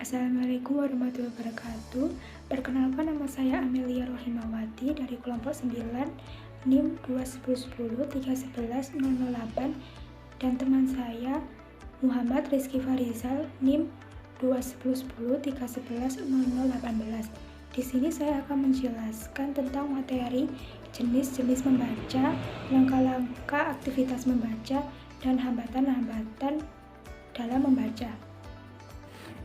Assalamualaikum warahmatullahi wabarakatuh. Perkenalkan, nama saya Amelia Rohimawati dari kelompok 9 NIM 210131108 dan teman saya Muhammad Rizky Farizal NIM 21013110018. Di sini saya akan menjelaskan tentang materi jenis-jenis membaca, langkah-langkah aktivitas membaca, dan hambatan-hambatan dalam membaca.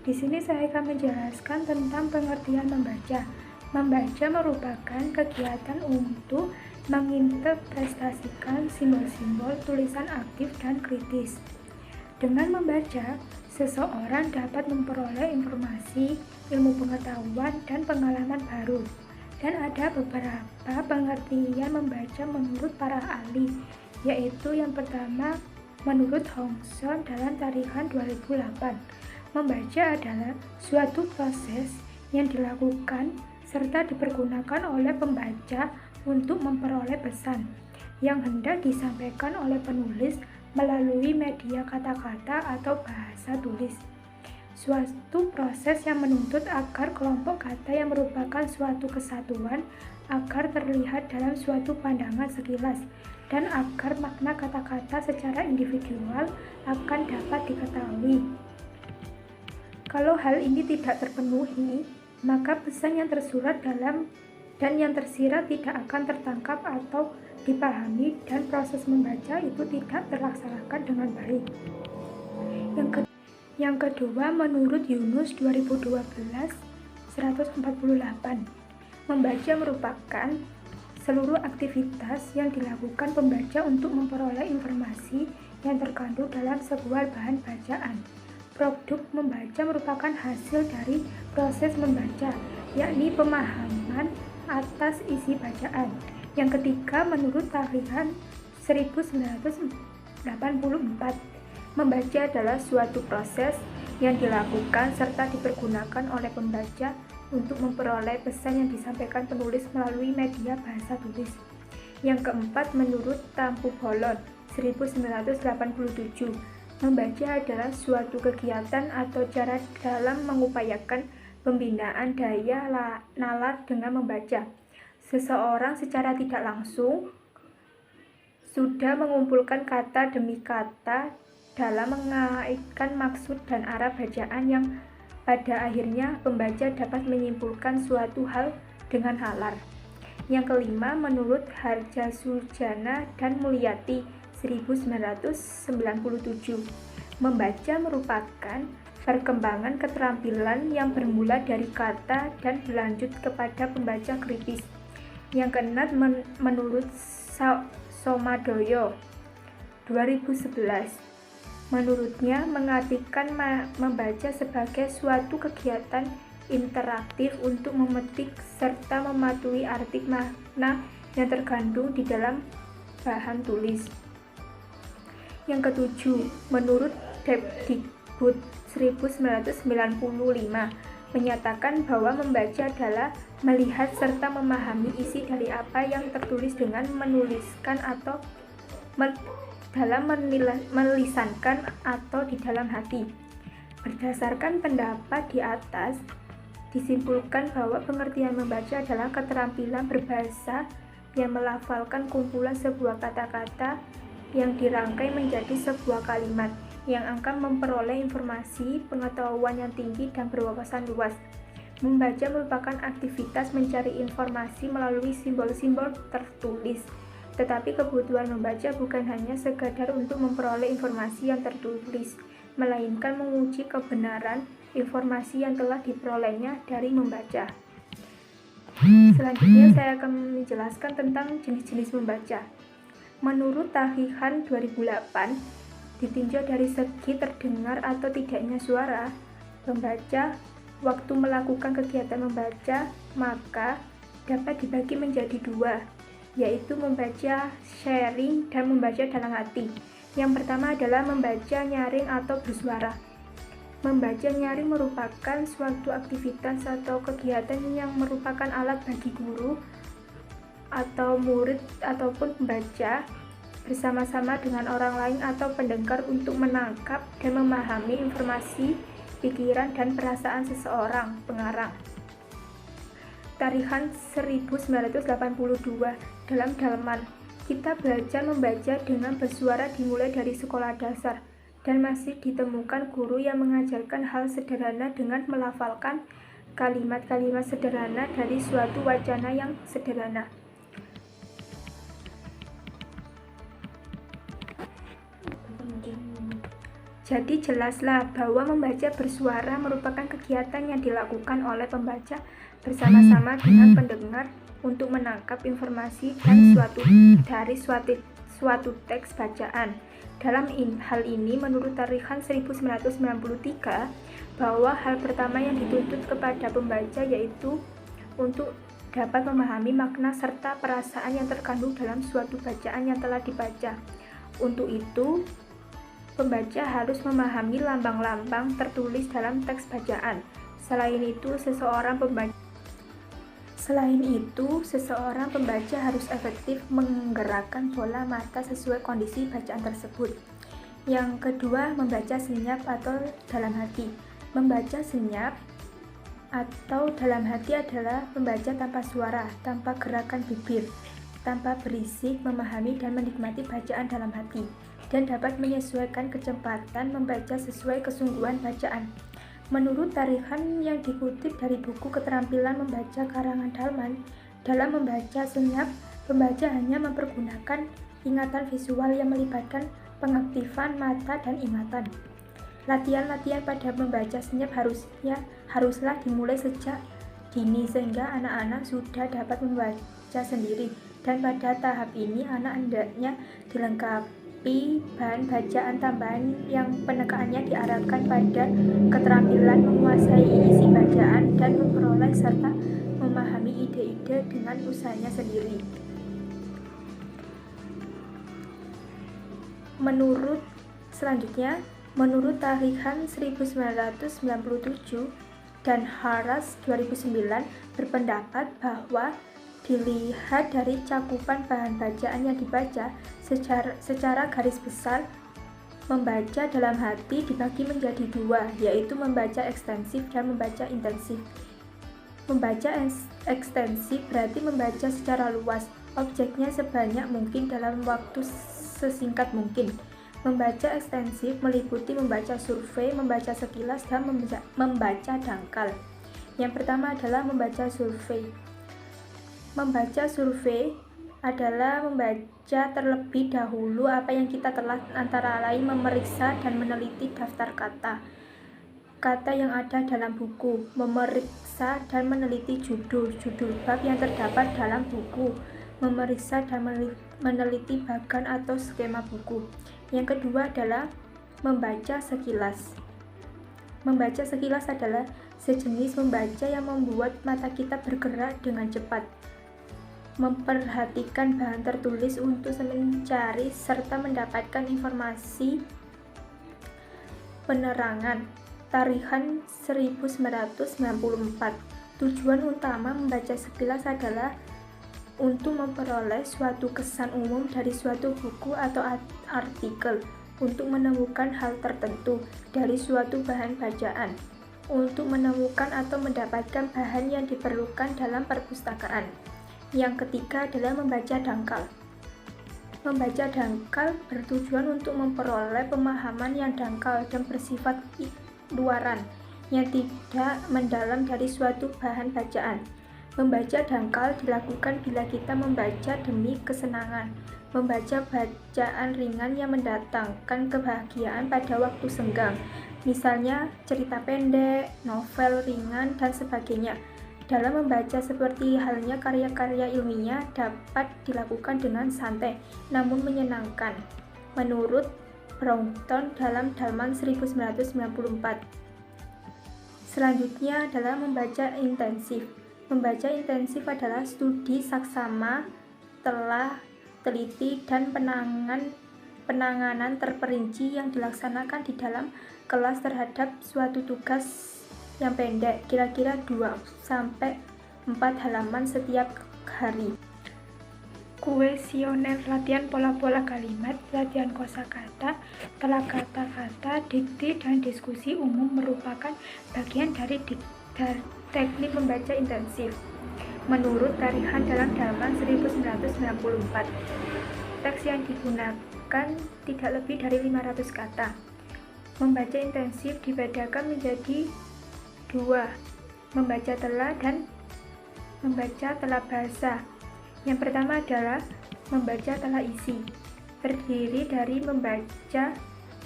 Di sini saya akan menjelaskan tentang pengertian membaca. Membaca merupakan kegiatan untuk menginterpretasikan simbol-simbol tulisan aktif dan kritis. Dengan membaca, seseorang dapat memperoleh informasi, ilmu pengetahuan, dan pengalaman baru. Dan ada beberapa pengertian membaca menurut para ahli, yaitu yang pertama menurut Hongson dalam tarikan 2008. Membaca adalah suatu proses yang dilakukan serta dipergunakan oleh pembaca untuk memperoleh pesan yang hendak disampaikan oleh penulis melalui media kata-kata atau bahasa tulis. Suatu proses yang menuntut agar kelompok kata yang merupakan suatu kesatuan agar terlihat dalam suatu pandangan sekilas dan agar makna kata-kata secara individual akan dapat diketahui. Kalau hal ini tidak terpenuhi, maka pesan yang tersurat dan yang tersirat tidak akan tertangkap atau dipahami dan proses membaca itu tidak terlaksanakan dengan baik. Yang kedua, menurut Yunus 2012-148, membaca merupakan seluruh aktivitas yang dilakukan pembaca untuk memperoleh informasi yang terkandung dalam sebuah bahan bacaan. Produk membaca merupakan hasil dari proses membaca, yakni pemahaman atas isi bacaan. Yang ketiga, menurut tarikan 1984, membaca adalah suatu proses yang dilakukan serta dipergunakan oleh pembaca untuk memperoleh pesan yang disampaikan penulis melalui media bahasa tulis. Yang keempat, menurut Tampu Bolon 1987, membaca adalah suatu kegiatan atau cara dalam mengupayakan pembinaan daya nalar dengan membaca. Seseorang secara tidak langsung sudah mengumpulkan kata demi kata dalam mengaitkan maksud dan arah bacaan yang pada akhirnya pembaca dapat menyimpulkan suatu hal dengan nalar. Yang kelima, menurut Harjasujana dan Mulyati 1997, membaca merupakan perkembangan keterampilan yang bermula dari kata dan berlanjut kepada pembaca kritis. Yang keenam, menurut Somadoyo 2011, menurutnya mengartikan membaca sebagai suatu kegiatan interaktif untuk memetik serta mematuhi arti makna yang terkandung di dalam bahan tulis. Yang ketujuh, menurut Depdikbud 1995, menyatakan bahwa membaca adalah melihat serta memahami isi dari apa yang tertulis dengan menuliskan atau dalam melisankan atau di dalam hati. Berdasarkan pendapat di atas, disimpulkan bahwa pengertian membaca adalah keterampilan berbahasa yang melafalkan kumpulan sebuah kata-kata yang dirangkai menjadi sebuah kalimat yang akan memperoleh informasi, pengetahuan yang tinggi dan berwawasan luas. Membaca merupakan aktivitas mencari informasi melalui simbol-simbol tertulis. Tetapi kebutuhan membaca bukan hanya sekadar untuk memperoleh informasi yang tertulis, melainkan menguji kebenaran informasi yang telah diperolehnya dari membaca. Selanjutnya saya akan menjelaskan tentang jenis-jenis membaca. Menurut Tarikan 2008, ditinjau dari segi terdengar atau tidaknya suara pembaca waktu melakukan kegiatan membaca, maka dapat dibagi menjadi dua, yaitu membaca sharing dan membaca dalam hati. Yang pertama adalah membaca nyaring atau bersuara. Membaca nyaring merupakan suatu aktivitas atau kegiatan yang merupakan alat bagi guru atau murid ataupun pembaca bersama-sama dengan orang lain atau pendengar untuk menangkap dan memahami informasi pikiran, dan perasaan seseorang. Pengarang. Tarikan 1982. Dalam dalaman, kita belajar membaca dengan bersuara dimulai dari sekolah dasar, dan masih ditemukan guru yang mengajarkan hal sederhana dengan melafalkan kalimat-kalimat sederhana dari suatu wacana yang sederhana. Jadi jelaslah bahwa membaca bersuara merupakan kegiatan yang dilakukan oleh pembaca bersama-sama dengan pendengar untuk menangkap informasi dan dari suatu teks bacaan. Dalam hal ini, menurut Tarikan 1993, bahwa hal pertama yang dituntut kepada pembaca yaitu untuk dapat memahami makna serta perasaan yang terkandung dalam suatu bacaan yang telah dibaca. Untuk itu, pembaca harus memahami lambang-lambang tertulis dalam teks bacaan. Selain itu, seseorang pembaca harus efektif menggerakkan bola mata sesuai kondisi bacaan tersebut. Yang kedua, membaca senyap atau dalam hati. Membaca senyap atau dalam hati adalah membaca tanpa suara, tanpa gerakan bibir, tanpa berisik, memahami dan menikmati bacaan dalam hati, dan dapat menyesuaikan kecepatan membaca sesuai kesungguhan bacaan. Menurut tarikan yang dikutip dari buku Keterampilan Membaca karangan Dalman, dalam membaca senyap, pembaca hanya mempergunakan ingatan visual yang melibatkan pengaktifan mata dan ingatan. Latihan-latihan pada membaca senyap haruslah dimulai sejak dini sehingga anak-anak sudah dapat membaca sendiri, dan pada tahap ini anak hendaknya dilengkapi bahan bacaan tambahan yang penekaannya diarahkan pada keterampilan menguasai isi bacaan dan memperoleh serta memahami ide-ide dengan usahanya sendiri. Menurut Tarikan 1997 dan Haras 2009 berpendapat bahwa dilihat dari cakupan bahan bacaan yang dibaca, secara garis besar, membaca dalam hati dibagi menjadi dua, yaitu membaca ekstensif dan membaca intensif. Membaca ekstensif berarti membaca secara luas, objeknya sebanyak mungkin dalam waktu sesingkat mungkin. Membaca ekstensif meliputi membaca survei, membaca sekilas, dan membaca dangkal. Yang pertama adalah membaca survei. Membaca survei adalah membaca terlebih dahulu apa yang kita telah, antara lain memeriksa dan meneliti daftar kata yang ada dalam buku, memeriksa dan meneliti judul bab yang terdapat dalam buku, memeriksa dan meneliti bagan atau skema buku. Yang kedua adalah membaca sekilas. Membaca sekilas adalah sejenis membaca yang membuat mata kita bergerak dengan cepat, memperhatikan bahan tertulis untuk mencari serta mendapatkan informasi penerangan. Tarikan 1994. Tujuan utama membaca sekilas adalah untuk memperoleh suatu kesan umum dari suatu buku atau artikel, untuk menemukan hal tertentu dari suatu bahan bacaan, untuk menemukan atau mendapatkan bahan yang diperlukan dalam perpustakaan. Yang ketiga adalah membaca dangkal. Membaca dangkal bertujuan untuk memperoleh pemahaman yang dangkal dan bersifat luaran, yang tidak mendalam dari suatu bahan bacaan. Membaca dangkal dilakukan bila kita membaca demi kesenangan, membaca bacaan ringan yang mendatangkan kebahagiaan pada waktu senggang, misalnya cerita pendek, novel ringan, dan sebagainya. Dalam membaca seperti halnya karya-karya ilmiah dapat dilakukan dengan santai namun menyenangkan, menurut Broughton dalam Dalman 1994. Selanjutnya adalah membaca intensif. Membaca intensif adalah studi saksama, teliti, dan penanganan terperinci yang dilaksanakan di dalam kelas terhadap suatu tugas yang pendek, kira-kira 2-4 halaman setiap hari. kuesioner, latihan pola-pola kalimat, latihan kosakata, tela kata-kata, dikti, dan diskusi umum merupakan bagian dari teknik membaca intensif. Menurut Tarihan dalam halaman 1994, teks yang digunakan tidak lebih dari 500 kata. Membaca intensif dibedakan menjadi dua, membaca tela dan membaca tela bahasa. Yang pertama adalah membaca tela isi, terdiri dari membaca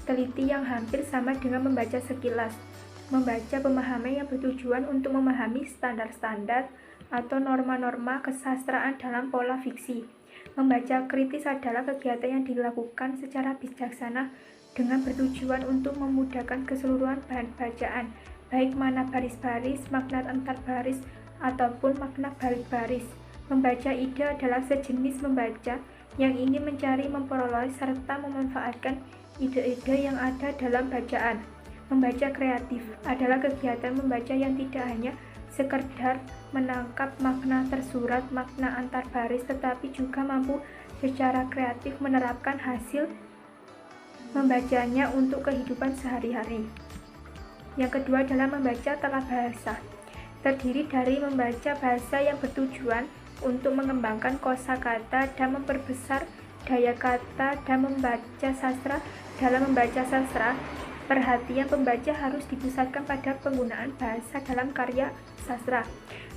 teliti yang hampir sama dengan membaca sekilas, membaca pemahaman yang bertujuan untuk memahami standar-standar atau norma-norma kesastraan dalam pola fiksi. Membaca kritis adalah kegiatan yang dilakukan secara bijaksana dengan bertujuan untuk memudahkan keseluruhan bahan bacaan, baik makna baris-baris, makna antar baris, ataupun makna balik baris. Membaca ide adalah sejenis membaca yang ingin mencari, memperoleh, serta memanfaatkan ide-ide yang ada dalam bacaan. Membaca kreatif adalah kegiatan membaca yang tidak hanya sekedar menangkap makna tersurat, makna antar baris, tetapi juga mampu secara kreatif menerapkan hasil membacanya untuk kehidupan sehari-hari. Yang kedua adalah membaca tela bahasa, terdiri dari membaca bahasa yang bertujuan untuk mengembangkan kosakata dan memperbesar daya kata, dan membaca sastra. Dalam membaca sastra, perhatian pembaca harus dipusatkan pada penggunaan bahasa dalam karya sastra.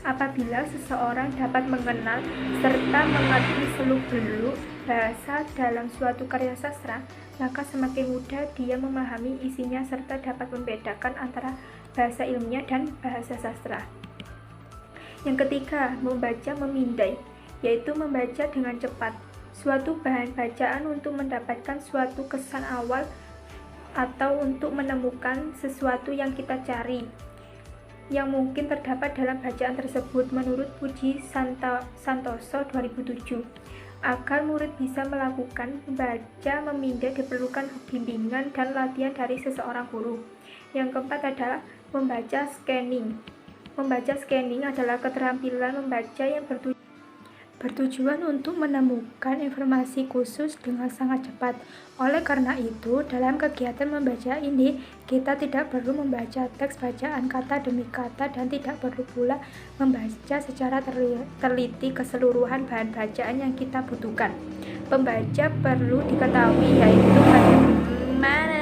Apabila seseorang dapat mengenal serta mengerti seluk-beluk bahasa dalam suatu karya sastra, maka semakin mudah dia memahami isinya serta dapat membedakan antara bahasa ilmiah dan bahasa sastra. Yang ketiga, membaca memindai, yaitu membaca dengan cepat suatu bahan bacaan untuk mendapatkan suatu kesan awal atau untuk menemukan sesuatu yang kita cari yang mungkin terdapat dalam bacaan tersebut. Menurut Puji Santoso 2007, agar murid bisa melakukan membaca memindai diperlukan bimbingan dan latihan dari seseorang guru. Yang keempat adalah membaca scanning. Membaca scanning adalah keterampilan membaca yang bertujuan untuk menemukan informasi khusus dengan sangat cepat. Oleh karena itu, dalam kegiatan membaca ini, kita tidak perlu membaca teks bacaan kata demi kata dan tidak perlu pula membaca secara teliti keseluruhan bahan bacaan yang kita butuhkan. Pembaca perlu diketahui yaitu bagaimana.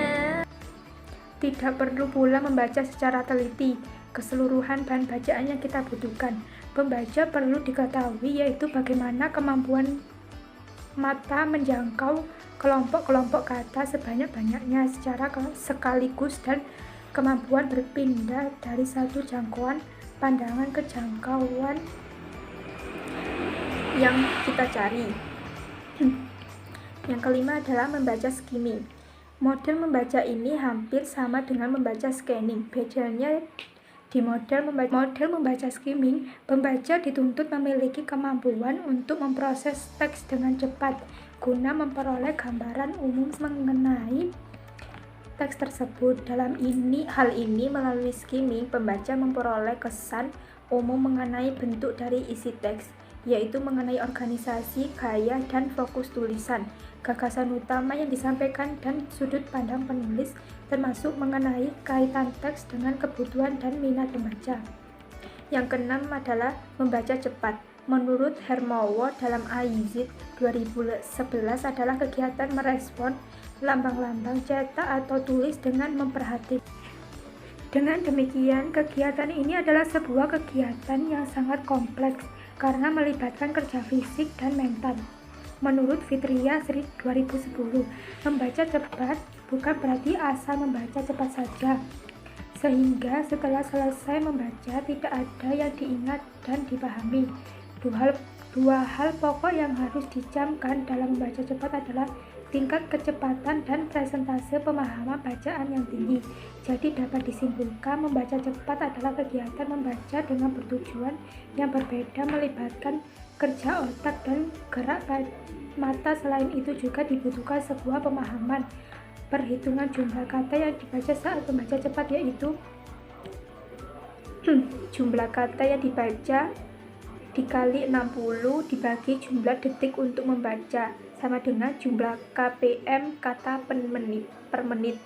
Tidak perlu pula membaca secara teliti keseluruhan bahan bacaan yang kita butuhkan. Pembaca perlu diketahui yaitu bagaimana kemampuan mata menjangkau kelompok-kelompok kata sebanyak-banyaknya secara sekaligus dan kemampuan berpindah dari satu jangkauan pandangan ke jangkauan yang kita cari. Yang kelima adalah membaca skimming. Model membaca ini hampir sama dengan membaca scanning. Bedanya di model membaca skimming, pembaca dituntut memiliki kemampuan untuk memproses teks dengan cepat guna memperoleh gambaran umum mengenai teks tersebut. Hal ini melalui skimming, pembaca memperoleh kesan umum mengenai bentuk dari isi teks, yaitu mengenai organisasi, gaya, dan fokus tulisan, gagasan utama yang disampaikan, dan sudut pandang penulis, termasuk mengenai kaitan teks dengan kebutuhan dan minat pembaca. Yang keenam adalah membaca cepat. Menurut Hermowo dalam AIZID 2011 adalah kegiatan merespon lambang-lambang cetak atau tulis dengan memperhatikan. Dengan demikian, kegiatan ini adalah sebuah kegiatan yang sangat kompleks karena melibatkan kerja fisik dan mental. Menurut Fitria 2010, membaca cepat bukan berarti asal membaca cepat saja, sehingga setelah selesai membaca tidak ada yang diingat dan dipahami. Dua hal pokok yang harus dicamkan dalam membaca cepat adalah tingkat kecepatan dan presentase pemahaman bacaan yang tinggi. Jadi dapat disimpulkan membaca cepat adalah kegiatan membaca dengan bertujuan yang berbeda, melibatkan kerja otak dan gerak mata. Selain itu juga dibutuhkan sebuah pemahaman perhitungan jumlah kata yang dibaca saat membaca cepat, yaitu jumlah kata yang dibaca dikali 60 dibagi jumlah detik untuk membaca, sama dengan jumlah kpm kata per menit.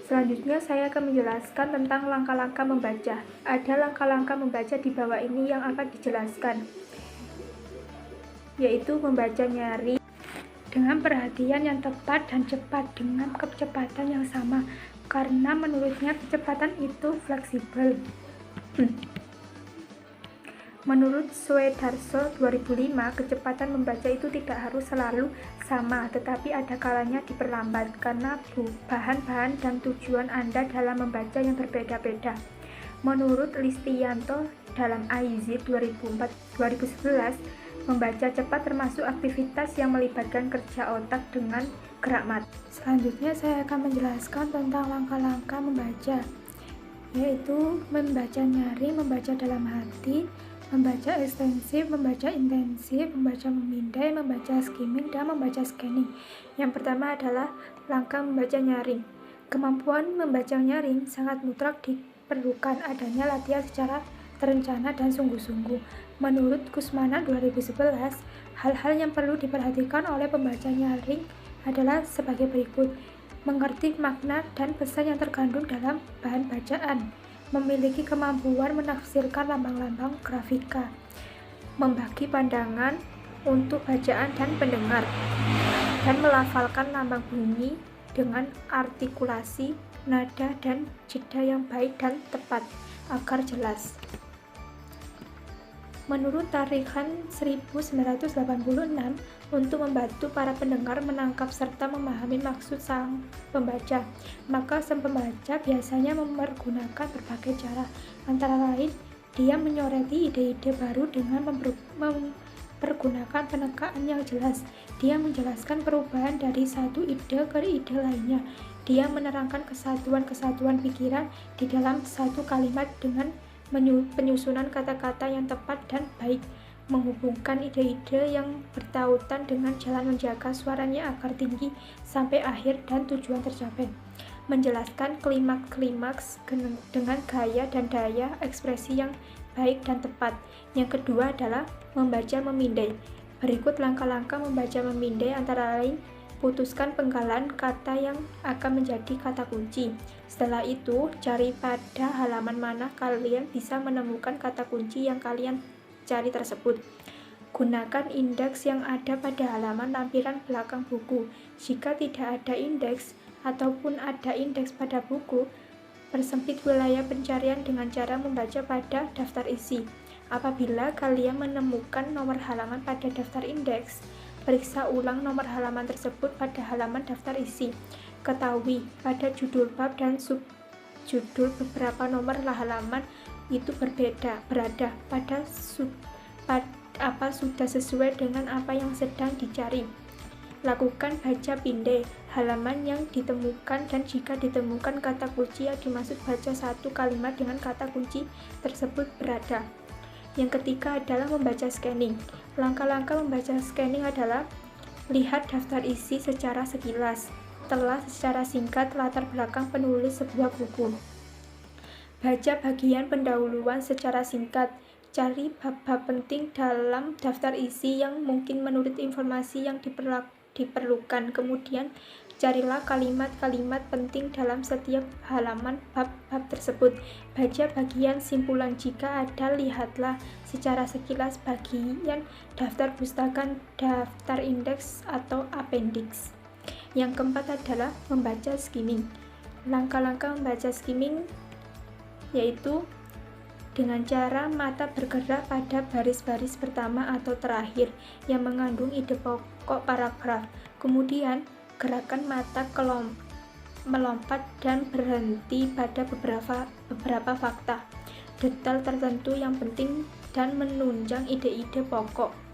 Selanjutnya saya akan menjelaskan tentang langkah-langkah membaca. Ada langkah-langkah membaca di bawah ini yang akan dijelaskan, yaitu membaca nyaring dengan perhatian yang tepat dan cepat dengan kecepatan yang sama, karena menurutnya kecepatan itu fleksibel. Menurut Swedarso 2005, kecepatan membaca itu tidak harus selalu sama, tetapi ada kalanya diperlambat karena bahan-bahan dan tujuan Anda dalam membaca yang berbeda-beda. Menurut Listianto dalam AIZ 2011, membaca cepat termasuk aktivitas yang melibatkan kerja otak dengan gerak mata. Selanjutnya saya akan menjelaskan tentang langkah-langkah membaca, yaitu membaca nyaring, membaca dalam hati, membaca ekstensif, membaca intensif, membaca memindai, membaca skimming, dan membaca scanning. Yang pertama adalah langkah membaca nyaring. Kemampuan membaca nyaring sangat mutlak diperlukan adanya latihan secara terencana dan sungguh-sungguh. Menurut Kusmana 2011, hal-hal yang perlu diperhatikan oleh pembaca nyaring adalah sebagai berikut: mengerti makna dan pesan yang terkandung dalam bahan bacaan, memiliki kemampuan menafsirkan lambang-lambang grafika, membagi pandangan untuk bacaan dan pendengar, dan melafalkan lambang bunyi dengan artikulasi, nada, dan jeda yang baik dan tepat agar jelas. Menurut Tarikan 1986, untuk membantu para pendengar menangkap serta memahami maksud sang pembaca, maka sang pembaca biasanya mempergunakan berbagai cara, antara lain dia menyoroti ide-ide baru dengan mempergunakan penekaan yang jelas, dia menjelaskan perubahan dari satu ide ke ide lainnya, dia menerangkan kesatuan-kesatuan pikiran di dalam satu kalimat dengan penyusunan kata-kata yang tepat dan baik, menghubungkan ide-ide yang bertautan dengan jalan menjaga suaranya agar tinggi sampai akhir dan tujuan tercapai, menjelaskan klimaks dengan gaya dan daya ekspresi yang baik dan tepat. Yang kedua adalah membaca memindai. Berikut langkah-langkah membaca memindai, antara lain: putuskan penggalan kata yang akan menjadi kata kunci. Setelah itu, cari pada halaman mana kalian bisa menemukan kata kunci yang kalian cari tersebut. Gunakan indeks yang ada pada halaman lampiran belakang buku. Jika tidak ada indeks ataupun ada indeks pada buku, persempit wilayah pencarian dengan cara membaca pada daftar isi. Apabila kalian menemukan nomor halaman pada daftar indeks, periksa ulang nomor halaman tersebut pada halaman daftar isi. Ketahui, pada judul bab dan subjudul beberapa nomor halaman itu berada pada apa sudah sesuai dengan apa yang sedang dicari. Lakukan baca pindai halaman yang ditemukan, dan jika ditemukan kata kunci yang dimaksud, baca satu kalimat dengan kata kunci tersebut berada. Yang ketiga adalah membaca scanning. Langkah-langkah membaca scanning adalah: lihat daftar isi secara sekilas, telah secara singkat latar belakang penulis sebuah buku, baca bagian pendahuluan secara singkat, cari bab-bab penting dalam daftar isi yang mungkin menurut informasi yang diperlukan, kemudian carilah kalimat-kalimat penting dalam setiap halaman bab-bab tersebut, baca bagian simpulan jika ada, lihatlah secara sekilas bagian daftar pustaka, daftar indeks atau appendix. Yang keempat adalah membaca skimming. Langkah-langkah membaca skimming yaitu dengan cara mata bergerak pada baris-baris pertama atau terakhir yang mengandung ide pokok paragraf. Kemudian gerakan mata melompat dan berhenti pada beberapa fakta, detail tertentu yang penting, dan menunjang ide-ide pokok.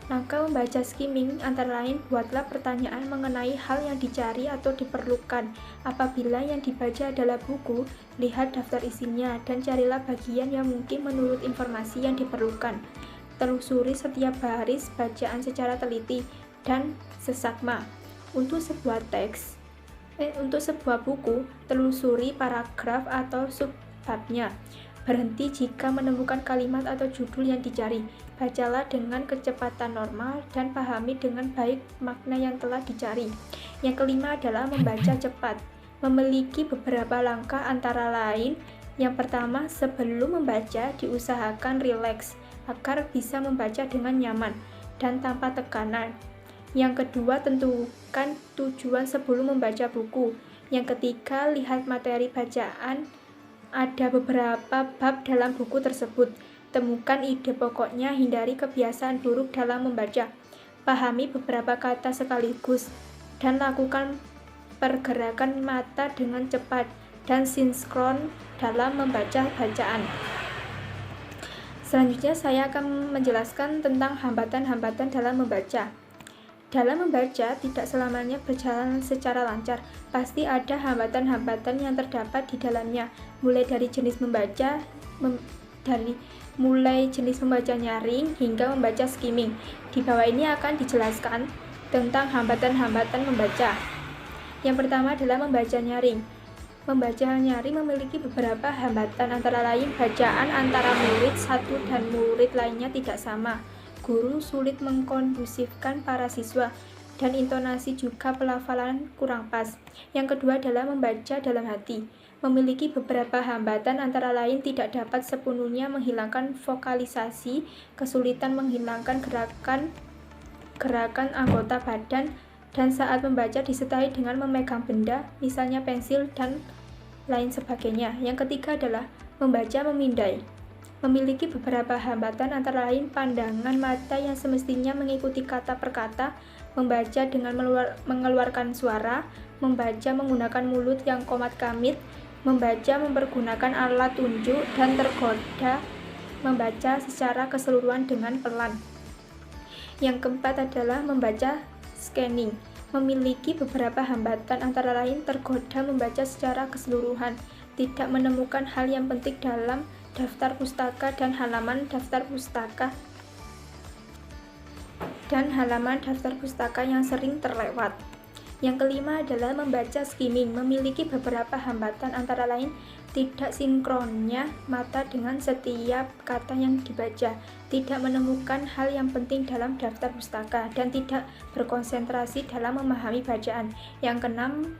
Langkah membaca skimming antara lain: buatlah pertanyaan mengenai hal yang dicari atau diperlukan. Apabila yang dibaca adalah buku, lihat daftar isinya dan carilah bagian yang mungkin menurut informasi yang diperlukan. Telusuri setiap baris bacaan secara teliti dan seksama. Untuk sebuah buku, telusuri paragraf atau subbabnya. Berhenti jika menemukan kalimat atau judul yang dicari. Bacalah dengan kecepatan normal dan pahami dengan baik makna yang telah dicari. Yang kelima adalah membaca cepat. Memiliki beberapa langkah antara lain. Yang pertama, sebelum membaca diusahakan rileks agar bisa membaca dengan nyaman dan tanpa tekanan. Yang kedua, tentukan tujuan sebelum membaca buku. Yang ketiga, lihat materi bacaan. Ada beberapa bab dalam buku tersebut. Temukan ide pokoknya, hindari kebiasaan buruk dalam membaca. Pahami beberapa kata sekaligus dan lakukan pergerakan mata dengan cepat dan sinkron dalam membaca bacaan. Selanjutnya saya akan menjelaskan tentang hambatan-hambatan dalam membaca. Dalam membaca tidak selamanya berjalan secara lancar, pasti ada hambatan-hambatan yang terdapat di dalamnya, mulai dari jenis membaca, nyaring hingga membaca skimming. Di bawah ini akan dijelaskan tentang hambatan-hambatan membaca. Yang pertama adalah membaca nyaring. Membaca nyaring memiliki beberapa hambatan, antara lain bacaan antara murid satu dan murid lainnya tidak sama. Guru sulit mengkondusifkan para siswa, dan intonasi juga pelafalan kurang pas. Yang kedua adalah membaca dalam hati. Memiliki beberapa hambatan, antara lain tidak dapat sepenuhnya menghilangkan vokalisasi, kesulitan menghilangkan gerakan anggota badan, dan saat membaca disertai dengan memegang benda, misalnya pensil dan lain sebagainya. Yang ketiga adalah membaca memindai. Memiliki beberapa hambatan, antara lain pandangan mata yang semestinya mengikuti kata per kata, membaca dengan mengeluarkan suara, membaca menggunakan mulut yang komat kamit, membaca mempergunakan alat tunjuk, dan tergoda membaca secara keseluruhan dengan pelan. Yang keempat adalah membaca scanning. Memiliki beberapa hambatan, antara lain tergoda membaca secara keseluruhan, tidak menemukan hal yang penting dalam daftar pustaka dan halaman daftar pustaka yang sering terlewat. Yang kelima adalah membaca skimming. Memiliki beberapa hambatan, antara lain tidak sinkronnya mata dengan setiap kata yang dibaca, tidak menemukan hal yang penting dalam daftar pustaka, dan tidak berkonsentrasi dalam memahami bacaan. Yang keenam,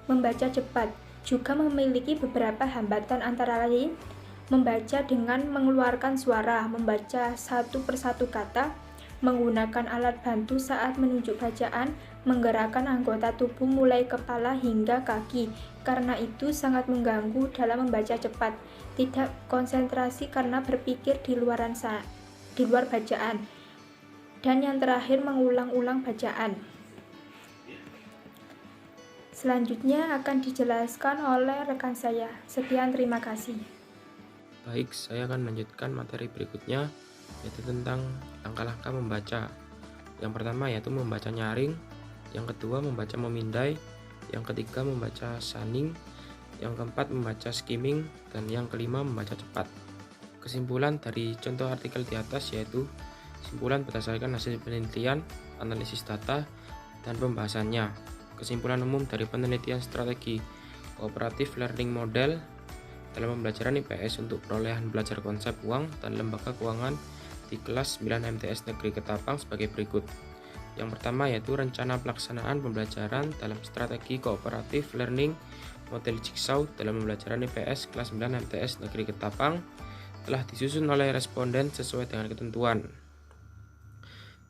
membaca cepat juga memiliki beberapa hambatan, antara lain membaca dengan mengeluarkan suara, membaca satu persatu kata, menggunakan alat bantu saat menunjuk bacaan, menggerakkan anggota tubuh mulai kepala hingga kaki. Karena itu sangat mengganggu dalam membaca cepat, tidak konsentrasi karena berpikir di luar bacaan. Dan yang terakhir, mengulang-ulang bacaan. Selanjutnya akan dijelaskan oleh rekan saya. Sekian, terima kasih. Baik, saya akan melanjutkan materi berikutnya, yaitu tentang langkah-langkah membaca. Yang pertama yaitu membaca nyaring, yang kedua membaca memindai, yang ketiga membaca sunning, yang keempat membaca skimming, dan yang kelima membaca cepat. Kesimpulan dari contoh artikel di atas yaitu kesimpulan berdasarkan hasil penelitian, analisis data, dan pembahasannya. Kesimpulan umum dari penelitian strategi Cooperative Learning Model dalam pembelajaran IPS untuk perolehan belajar konsep uang dan lembaga keuangan di kelas 9 MTS Negeri Ketapang sebagai berikut. Yang pertama yaitu rencana pelaksanaan pembelajaran dalam strategi Cooperative Learning Model Jigsaw dalam pembelajaran IPS kelas 9 MTS Negeri Ketapang telah disusun oleh responden sesuai dengan ketentuan.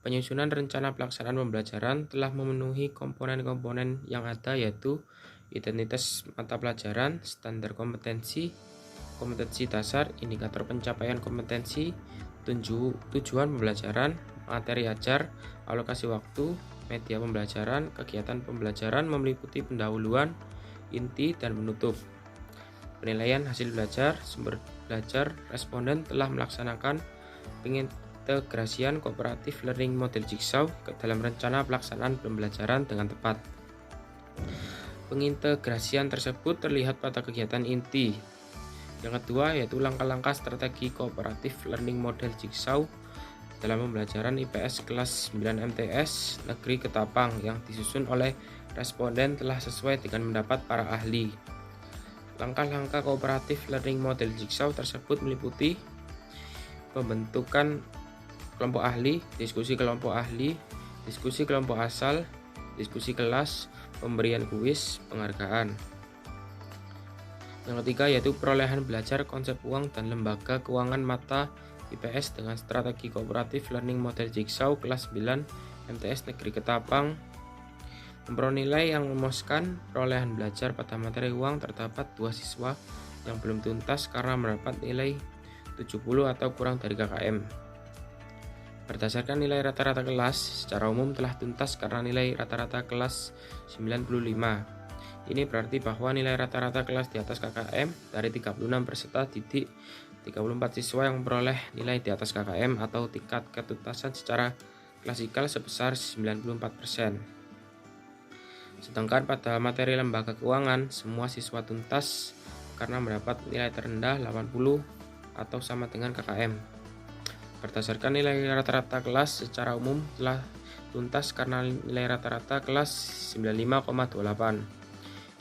Penyusunan rencana pelaksanaan pembelajaran telah memenuhi komponen-komponen yang ada, yaitu identitas mata pelajaran, standar kompetensi, kompetensi dasar, indikator pencapaian kompetensi, tujuan pembelajaran, materi ajar, alokasi waktu, media pembelajaran, kegiatan pembelajaran meliputi pendahuluan, inti, dan penutup. Penilaian hasil belajar, sumber belajar, responden telah melaksanakan pengintegrasian Cooperative Learning Model Jigsaw ke dalam rencana pelaksanaan pembelajaran dengan tepat. Pengintegrasian tersebut terlihat pada kegiatan inti. Yang kedua yaitu langkah-langkah strategi Cooperative Learning Model Jigsaw dalam pembelajaran IPS kelas 9 MTS Negeri Ketapang yang disusun oleh responden telah sesuai dengan pendapat para ahli. Langkah-langkah kooperatif learning model Jigsaw tersebut meliputi pembentukan kelompok ahli, diskusi kelompok ahli, diskusi kelompok asal, diskusi kelas, pemberian kuis, penghargaan. Yang ketiga yaitu perolehan belajar konsep uang dan lembaga keuangan mata IPS dengan strategi kooperatif learning model Jigsaw kelas 9 MTS Negeri Ketapang. Memperoleh nilai yang memuaskan perolehan belajar pada materi uang, terdapat 2 siswa yang belum tuntas karena mendapat nilai 70 atau kurang dari KKM. Berdasarkan nilai rata-rata kelas, secara umum telah tuntas karena nilai rata-rata kelas 95. Ini berarti bahwa nilai rata-rata kelas di atas KKM dari 36 peserta didik, 34 siswa yang memperoleh nilai di atas KKM atau tingkat ketuntasan secara klasikal sebesar 94%. Sedangkan pada materi lembaga keuangan, semua siswa tuntas karena mendapat nilai terendah 80 atau sama dengan KKM. Berdasarkan nilai rata-rata kelas, secara umum telah tuntas karena nilai rata-rata kelas 95,28.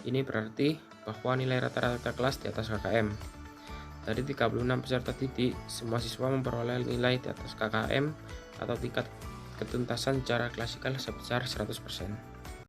Ini berarti bahwa nilai rata-rata kelas di atas KKM. Dari 36 peserta didik, semua siswa memperoleh nilai di atas KKM atau tingkat ketuntasan secara klasikal sebesar 100%.